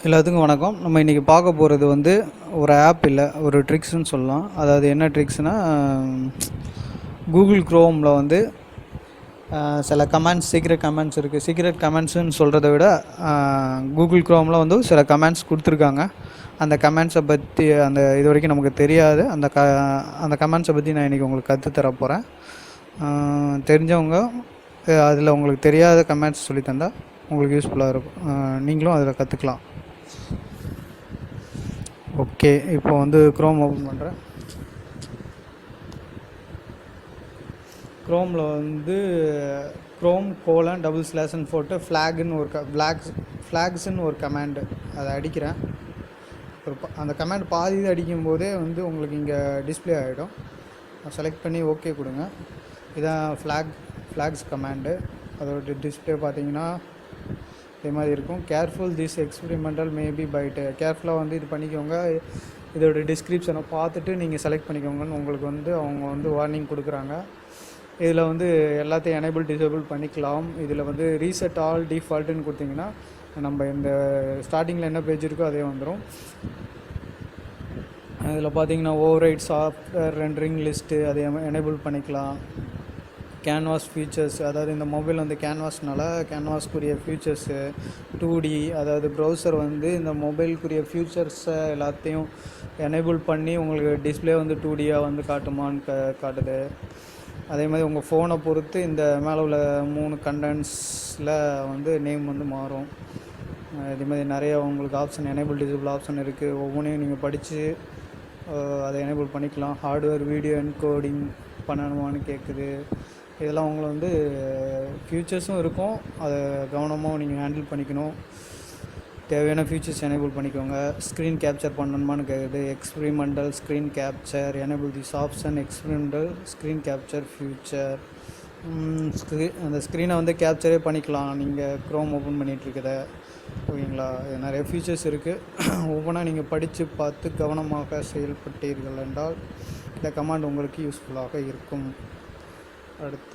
எல்லாத்துக்கும் வணக்கம். நம்ம இன்றைக்கி பார்க்க போகிறது வந்து ஒரு ஆப் இல்லை, ஒரு ட்ரிக்ஸ்ன்னு சொல்லலாம். அதாவது என்ன ட்ரிக்ஸ்னால், கூகுள் க்ரோமில் வந்து சில கமெண்ட்ஸ், சீக்ரெட் கமெண்ட்ஸ் இருக்குது. சீக்ரெட் கமெண்ட்ஸுன்னு சொல்கிறத விட கூகுள் க்ரோமில் வந்து சில கமெண்ட்ஸ் கொடுத்துருக்காங்க. அந்த கமெண்ட்ஸை பற்றி இது வரைக்கும் நமக்கு தெரியாது. அந்த கமெண்ட்ஸை பற்றி நான் இன்றைக்கி உங்களுக்கு கற்றுத்தர போகிறேன். தெரிஞ்சவங்க அதில் உங்களுக்கு தெரியாத கமெண்ட்ஸ் சொல்லித்தந்தால் உங்களுக்கு யூஸ்ஃபுல்லாக இருக்கும். நீங்களும் அதில் கற்றுக்கலாம். ஓகே, இப்போ வந்து க்ரோம் ஓப்பன் பண்ணுறேன். க்ரோமில் வந்து க்ரோம்:// போட்டு ஃப்ளாக்ஸ்ன்னு ஒரு கமாண்டு அதை அடிக்கிறேன். அந்த கமாண்ட் பாதி இது அடிக்கும்போதே வந்து உங்களுக்கு இங்கே டிஸ்பிளே ஆகிடும். செலக்ட் பண்ணி ஓகே கொடுங்க. இதான் ஃப்ளாக்ஸ் கமாண்டு. அதோட டிஸ்பிளே பார்த்தீங்கன்னா இதே மாதிரி இருக்கும். கேர்ஃபுல், திஸ் எக்ஸ்பெரிமெண்டல் மேபி பைட்டு. கேர்ஃபுல்லாக வந்து இது பண்ணிக்கோங்க. இதோட டிஸ்கிரிப்ஷனை பார்த்துட்டு நீங்கள் செலக்ட் பண்ணிக்கோங்கன்னு உங்களுக்கு வந்து அவங்க வந்து வார்னிங் கொடுக்குறாங்க. இதில் வந்து எல்லாத்தையும் எனேபிள் டிசேபிள் பண்ணிக்கலாம். இதில் வந்து ரீசெட் ஆல் டிஃபால்ட்டுன்னு கொடுத்தீங்கன்னா நம்ம இந்த ஸ்டார்டிங்கில் என்ன பேஜ் இருக்கோ அதே வந்துடும். இதில் பார்த்தீங்கன்னா ஓவர்ரைட் சாஃப்ட்வேர் ரெண்டரிங் லிஸ்ட்டு அதை எனேபிள் பண்ணிக்கலாம். கேன்வாஸ் ஃபீச்சர்ஸ், அதாவது இந்த மொபைல் வந்து கேன்வாஸ்க்குரிய ஃபியூச்சர்ஸு, 2D, அதாவது ப்ரௌசர் வந்து இந்த மொபைலுக்குரிய ஃபியூச்சர்ஸை எல்லாத்தையும் எனேபிள் பண்ணி உங்களுக்கு டிஸ்பிளே வந்து 2Dயாக வந்து காட்டுமான்னு காட்டுது. அதே மாதிரி உங்கள் ஃபோனை பொறுத்து இந்த மேலே உள்ள 3 கண்டென்ட்ஸில் வந்து நேம் வந்து மாறும். இதே மாதிரி நிறைய உங்களுக்கு ஆப்ஷன், எனேபிள் டிசேபிள் ஆப்ஷன் இருக்குது. ஒவ்வொன்றையும் நீங்கள் படித்து அதை எனேபிள் பண்ணிக்கலாம். ஹார்ட்வேர் வீடியோ என்கோடிங் பண்ணணுமான்னு கேட்குது. இதெல்லாம் உங்களை வந்து ஃபியூச்சர்ஸும் இருக்கும். அதை கவனமாக நீங்கள் ஹேண்டில் பண்ணிக்கணும். தேவையான ஃபியூச்சர்ஸ் எனேபிள் பண்ணிக்கோங்க. ஸ்க்ரீன் கேப்சர் பண்ணணுமான்னு கேட்குது. Experimental screen capture, enable this option, experimental screen capture future. அந்த ஸ்க்ரீனை வந்து கேப்சரே பண்ணிக்கலாம் நீங்கள் க்ரோம் ஓப்பன் பண்ணிகிட்ருக்கத. ஓகேங்களா? நிறைய ஃபியூச்சர்ஸ் இருக்குது. ஒவ்வொன்றா நீங்கள் படித்து பார்த்து கவனமாக செயல்பட்டீர்கள் என்றால் இந்த கமாண்ட் உங்களுக்கு யூஸ்ஃபுல்லாக இருக்கும். அடுத்த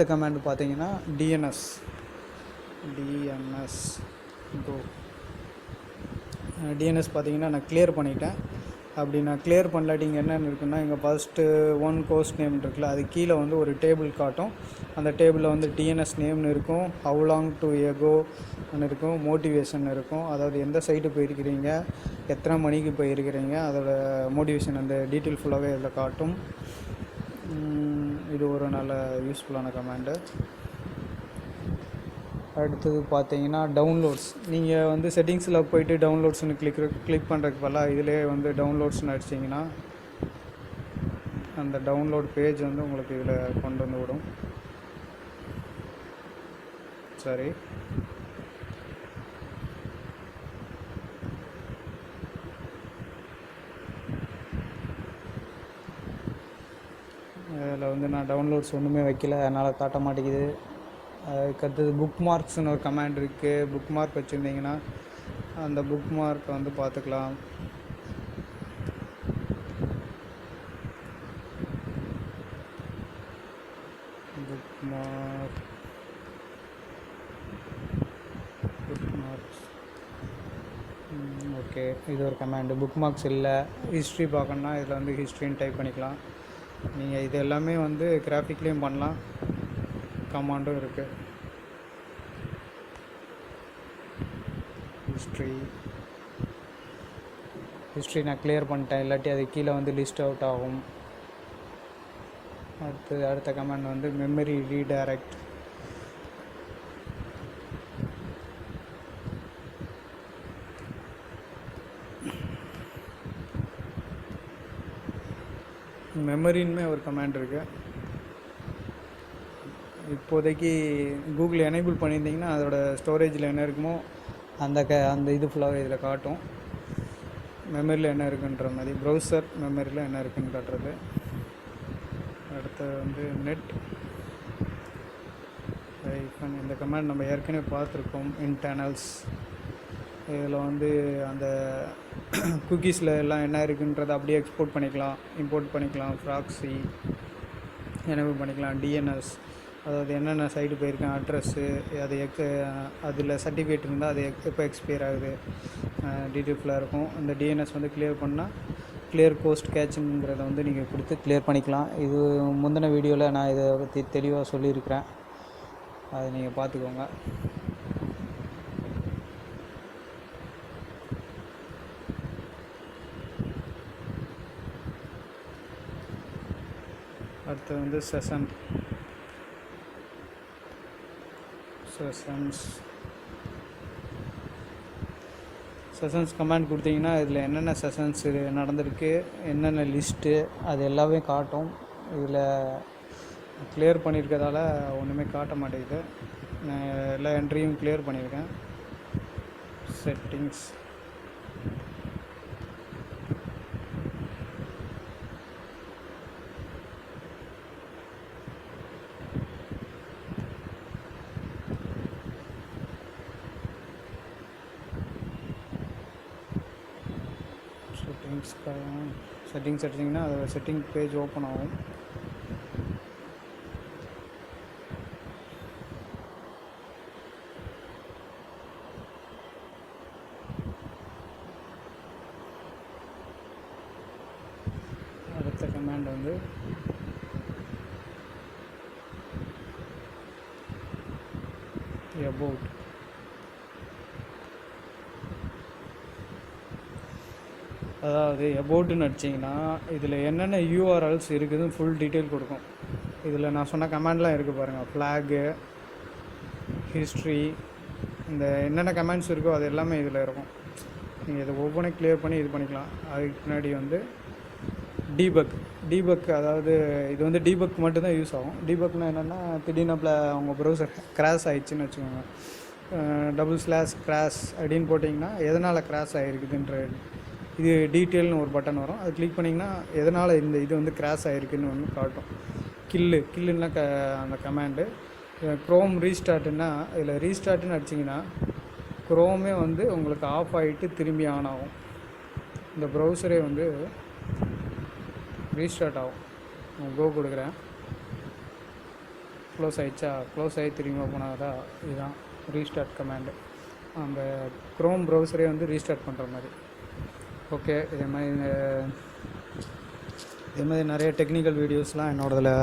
கமாண்டு பார்த்தீங்கன்னா டிஎன்எஸ் கோ. டிஎன்எஸ் பார்த்தீங்கன்னா நான் கிளியர் பண்ணிட்டேன். அப்படி நான் கிளியர் பண்ணலாட்டி இங்கே என்னென்னு இருக்குன்னா, இங்கே ஃபஸ்ட்டு 1 கோர்ஸ் நேம் இருக்குல்ல, அது கீழே வந்து ஒரு டேபிள் காட்டும். அந்த டேபிளில் வந்து டிஎன்எஸ் நேம்னு இருக்கும், ஹவு லாங் டு எகோன்னு இருக்கும், மோட்டிவேஷன் இருக்கும். அதாவது எந்த சைட்டு போயிருக்கிறீங்க, எத்தனை மணிக்கு போயிருக்கிறீங்க, அதோட மோட்டிவேஷன், அந்த டீட்டெயில் ஃபுல்லாகவே இதில் காட்டும். இது ஒரு நல்ல யூஸ்ஃபுல்லான கமாண்டு. அடுத்தது பார்த்தீங்கன்னா டவுன்லோட்ஸ். நீங்கள் வந்து செட்டிங்ஸில் போய்ட்டு டவுன்லோட்ஸ்னு கிளிக் பண்ணுறதுக்கு பதிலாக இதிலே வந்து டவுன்லோட்ஸ்னு அடிச்சிங்கன்னா அந்த டவுன்லோட் பேஜ் வந்து உங்களுக்கு இதில் கொண்டு வந்து விடும். சரி, இதில் வந்து நான் டவுன்லோட்ஸ் ஒன்றுமே வைக்கல, அதனால் காட்ட மாட்டேங்குது. அதுக்கடுத்தது புக் மார்க்ஸ்னு ஒரு கமாண்ட் இருக்குது. புக் மார்க் வச்சுருந்தீங்கன்னா அந்த புக் மார்க்கை வந்து பார்த்துக்கலாம். புக் மார்க்ஸ் ஓகே, இது ஒரு கமாண்டு. புக் மார்க்ஸ் இல்லை, ஹிஸ்ட்ரி பார்க்கணுன்னா இதில் வந்து ஹிஸ்ட்ரின்னு டைப் பண்ணிக்கலாம். நீங்கள் இது எல்லாமே வந்து கிராஃபிக்லேயும் பண்ணலாம், கமாண்டும் இருக்குது. ஹிஸ்ட்ரி நான் கிளியர் பண்ணிட்டேன், இல்லாட்டி அது கீழே வந்து லிஸ்ட் அவுட் ஆகும். அடுத்த கமாண்ட் வந்து மெமரி ரீடைரக்ட். மெமரின்னு ஒரு கமாண்ட் இருக்குது. இப்போதைக்கு கூகுள் எனேபிள் பண்ணியிருந்தீங்கன்னா அதோட ஸ்டோரேஜில் என்ன இருக்குமோ அந்த இது ஃபுல்லாகவே இதில் காட்டும். மெமரியில் என்ன இருக்குன்ற மாதிரி, ப்ரௌசர் மெமரியில் என்ன இருக்குன்னு காட்டுறது. அடுத்தது வந்து நெட் ஐஃபன். இந்த கமாண்ட் நம்ம ஏற்கனவே பார்த்துருக்கோம். இன்டர்னல்ஸ், இதில் வந்து அந்த குக்கீஸில் எல்லாம் என்ன இருக்குன்றதை அப்படியே எக்ஸ்போர்ட் பண்ணிக்கலாம், இம்போர்ட் பண்ணிக்கலாம். ப்ராக்ஸி எனேபிள் பண்ணிக்கலாம். டிஎன்எஸ் அதாவது என்னென்ன சைடு போயிருக்கேன், அட்ரஸ்ஸு, அது அதில் சர்டிஃபிகேட் இருந்தால் அது எப்போ எக்ஸ்பயர் ஆகுது, டீட்டெயில் ஃபுல்லாக இருக்கும். இந்த டிஎன்எஸ் வந்து கிளியர் பண்ணால் கிளியர் கோஸ்ட் கேட்சுங்கிறத வந்து நீங்கள் கொடுத்து கிளியர் பண்ணிக்கலாம். இது முந்தின வீடியோவில் நான் இதை பற்றி தெளிவாக சொல்லியிருக்கிறேன், அதை நீங்கள் பார்த்துக்கோங்க. அடுத்து வந்து செஷன்ஸ் கமாண்ட் கொடுத்தீங்கன்னா இதில் என்னென்ன செஷன்ஸ் நடந்திருக்கு, என்னென்ன லிஸ்ட்டு, அது எல்லாமே காட்டும். இதில் கிளியர் பண்ணியிருக்கிறதால ஒன்றுமே காட்ட மாட்டேங்குது. நான் எல்லா என்ட்ரியும் கிளியர் பண்ணியிருக்கேன். செட்டிங்ஸ், செட்டிங்ஸ் எடுத்திங்கன்னா அது செட்டிங் பேஜ் ஓப்பன் ஆகும். அடுத்த கமாண்ட் வந்து about. அதாவது அபவுட்னு அடிச்சிங்கன்னா இதில் என்னென்ன யூஆர்எல்ஸ் இருக்குதுன்னு ஃபுல் டீட்டெயில் கொடுக்கும். இதில் நான் சொன்ன கமாண்ட்லாம் இருக்குது பாருங்கள், ஃப்ளாகு, ஹிஸ்ட்ரி, இந்த என்னென்ன கமெண்ட்ஸ் இருக்கோ அது எல்லாமே இதில் இருக்கும். நீங்கள் இதை ஒவ்வொன்றும் கிளியர் பண்ணி இது பண்ணிக்கலாம். அதுக்கு பின்னாடி வந்து டீபக், அதாவது இது வந்து டீபக் மட்டும்தான் யூஸ் ஆகும். டீபக்னா என்னென்னா, திடீர்னு உங்கள் ப்ரௌசர் கிராஷ் ஆகிடுச்சின்னு வச்சுக்கோங்க, /கிராஷ் அப்படின்னு போட்டிங்கன்னா எதனால் கிராஷ் ஆகிருக்குதுன்ற இது டீட்டெயில்னு ஒரு பட்டன் வரும். அது கிளிக் பண்ணிங்கன்னா எதனால் இந்த இது வந்து கிராஷ் ஆகிருக்குன்னு ஒன்று காட்டும். கில்லுன்னா அந்த கமாண்டு. க்ரோம் ரீஸ்டார்ட்டுன்னா இதில் ரீஸ்டார்ட்டுன்னு அடிச்சிங்கன்னா க்ரோமே வந்து உங்களுக்கு ஆஃப் ஆகிட்டு திரும்பி ஆன் ஆகும். இந்த ப்ரௌசரே வந்து ரீஸ்டார்ட் ஆகும். கோ கொடுக்குறேன், க்ளோஸ் ஆகிடுச்சா, க்ளோஸ் ஆகி திரும்பி ஓப்பன் ஆகுதா, இதுதான் ரீஸ்டார்ட் கமாண்டு. அந்த க்ரோம் ப்ரௌசரே வந்து ரீஸ்டார்ட் பண்ணுற மாதிரி. ஓகே, இதே மாதிரி நிறைய டெக்னிக்கல் வீடியோஸ்லாம் என்னோடதில்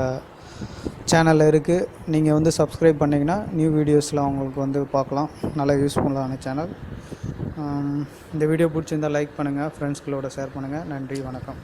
சேனலில் இருக்குது. நீங்கள் வந்து சப்ஸ்கிரைப் பண்ணிங்கன்னா நியூ வீடியோஸ்லாம் உங்களுக்கு வந்து பார்க்கலாம். நல்லா யூஸ்ஃபுல்லான சேனல். இந்த வீடியோ பிடிச்சிருந்தால் லைக் பண்ணுங்கள், ஃப்ரெண்ட்ஸ்களோட ஷேர் பண்ணுங்கள். நன்றி, வணக்கம்.